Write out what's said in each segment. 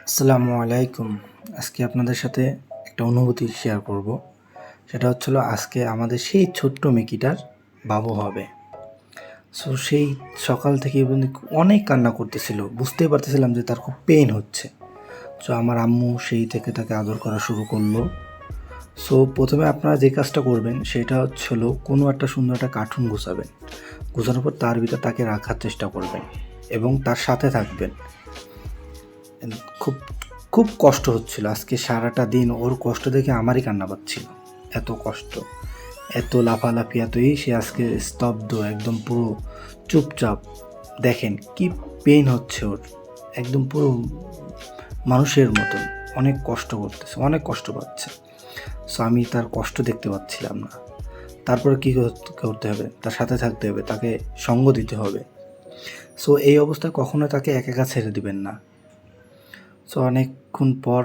আসসালামু আলাইকুম। আজকে আপনাদের সাথে একটা অনুভূতি শেয়ার করব। সেটা হচ্ছিল আজকে আমাদের সেই ছোট্ট মেকিটার বাবু হবে। সো সেই সকাল থেকে অনেক কান্না করতেছিল, বুঝতেই পারতেছিলাম যে তার খুব পেইন হচ্ছে। সো আমার আম্মু সেই থেকে তাকে আদর করা শুরু করলো। সো প্রথমে আপনারা যে কাজটা করবেন সেটা হচ্ছিল কোনো একটা সুন্দর একটা কার্টুন গুছাবেন, গুছানোর পর তার ভিতর তাকে রাখার চেষ্টা করবেন এবং তার সাথে থাকবেন। খুব খুব কষ্ট হচ্ছিল আজকে সারাটা দিন, ওর কষ্ট দেখে আমারই কান্না পাচ্ছিল। এত কষ্ট, এত লাফালাফি, এতই সে আজকে স্তব্ধ, একদম পুরো চুপচাপ। দেখেন কি পেইন হচ্ছে ওর, একদম পুরো মানুষের মতন অনেক কষ্ট করতেছে, অনেক কষ্ট পাচ্ছে। সো আমি তার কষ্ট দেখতে পাচ্ছিলাম না। তারপরে কী করতে হবে, তার সাথে থাকতে হবে, তাকে সঙ্গ দিতে হবে। সো এই অবস্থায় কখনো তাকে একা একা ছেড়ে দিবেন না। সো অনেকক্ষণ পর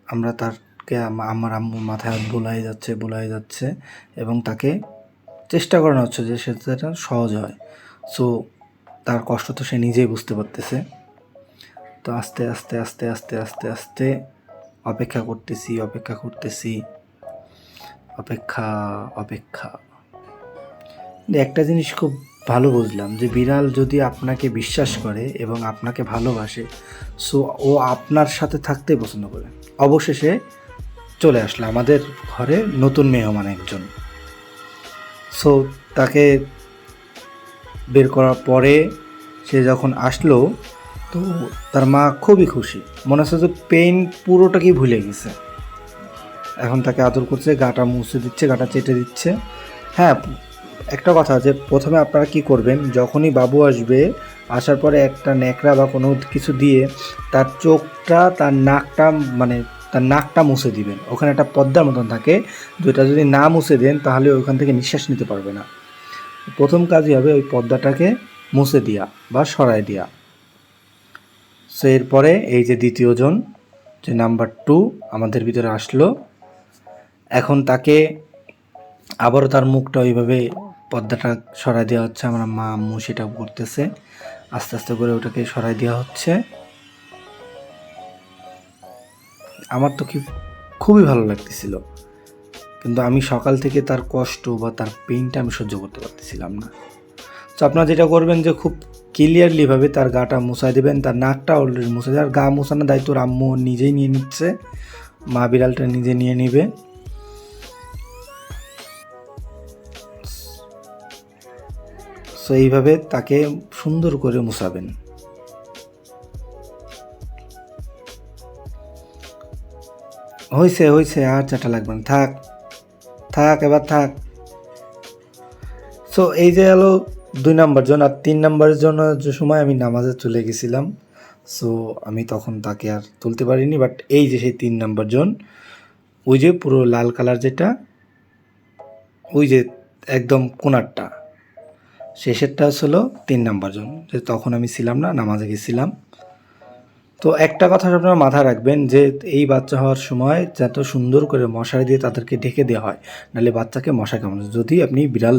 আমরা তাকে আমার আম্মু মাথায় হাত বোলাই যাচ্ছে এবং তাকে চেষ্টা করানো হচ্ছে যে সেটা সহজ হয়। সো তার কষ্ট তো সে নিজেই বুঝতে পারতেছে। তো আস্তে আস্তে আস্তে আস্তে আস্তে আস্তে অপেক্ষা করতেছি অপেক্ষা অপেক্ষা। একটা জিনিস খুব ভালো বুঝলাম যে বিড়াল যদি আপনাকে বিশ্বাস করে এবং আপনাকে ভালোবাসে, সো ও আপনার সাথে থাকতেই পছন্দ করে। অবশেষে চলে আসলো আমাদের ঘরে নতুন মেহমান একজন। সো তাকে বের করার পরে সে যখন আসলো, তো তার মা খুবই খুশি, মনে হচ্ছে যে পেইন পুরোটাকেই ভুলে গেছে। এখন তাকে আদর করছে, গাটা মুছে দিচ্ছে, গাটা চেটে দিচ্ছে। হ্যাঁ, একটা কথা যে প্রথমে আপনারা কি করবেন, যখনই বাবু আসবে, আসার পরে একটা ন্যাকড়া বা কোনো কিছু দিয়ে তার চোখটা, তার নাকটা মুছে দিবেন। ওখানে একটা পর্দার মতন থাকে, যেটা যদি না মুছে দেন তাহলে ওইখান থেকে নিঃশ্বাস নিতে পারবে না। প্রথম কাজই হবে ওই পর্দাটাকে মুছে দেওয়া বা সরাই দেওয়া। সো এরপরে এই যে দ্বিতীয় জন, যে নাম্বার 2 আমাদের ভিতরে আসলো, এখন তাকে আবারও তার মুখটা ওইভাবে পর্দাটা সরাই দেওয়া হচ্ছে। আমার মা আম্মু সেটাও করতেছে, আস্তে আস্তে করে ওটাকে সরাই দেওয়া হচ্ছে। আমার তো খুবই ভালো লাগতেছিল, কিন্তু আমি সকাল থেকে তার কষ্ট বা তার পেইনটা আমি সহ্য করতে পারতেছিলাম না। তো আপনারা যেটা করবেন যে খুব ক্লিয়ারলিভাবে তার গাটা মুছাই দেবেন, তার নাকটা অলরেডি মুছে দেয়। আর গা মোছানোর দায়িত্ব আম্মু নিজেই নিয়ে নিচ্ছে, মা বিড়ালটা নিজে নিয়ে নিবে। সো এইভাবে তাকে সুন্দর করে মুছাবেন। হয়েছে আর চাটা লাগবে না, থাক থাক এবার থাক। সো এই যে হলো 2 নাম্বার জন। আর 3 নাম্বারের জন্য যে সময় আমি নামাজে চলে গেছিলাম, সো আমি তখন তাকে আর তুলতে পারিনি। বাট এই যে সেই 3 নাম্বার জন, ওই যে পুরো লাল কালার যেটা, ওই যে একদম কোনারটা, শেষেরটা হলো 3 নাম্বার জন, যে তখন আমি ছিলাম না, নামাজে গেছিলাম। তো একটা কথা আপনারা মাথায় রাখবেন যে এই বাচ্চা হওয়ার সময় যত সুন্দর করে মশারি দিয়ে তাদেরকে ঢেকে দেওয়া হয়, নাহলে বাচ্চাকে মশা কামড়ায়। যদি আপনি বিড়াল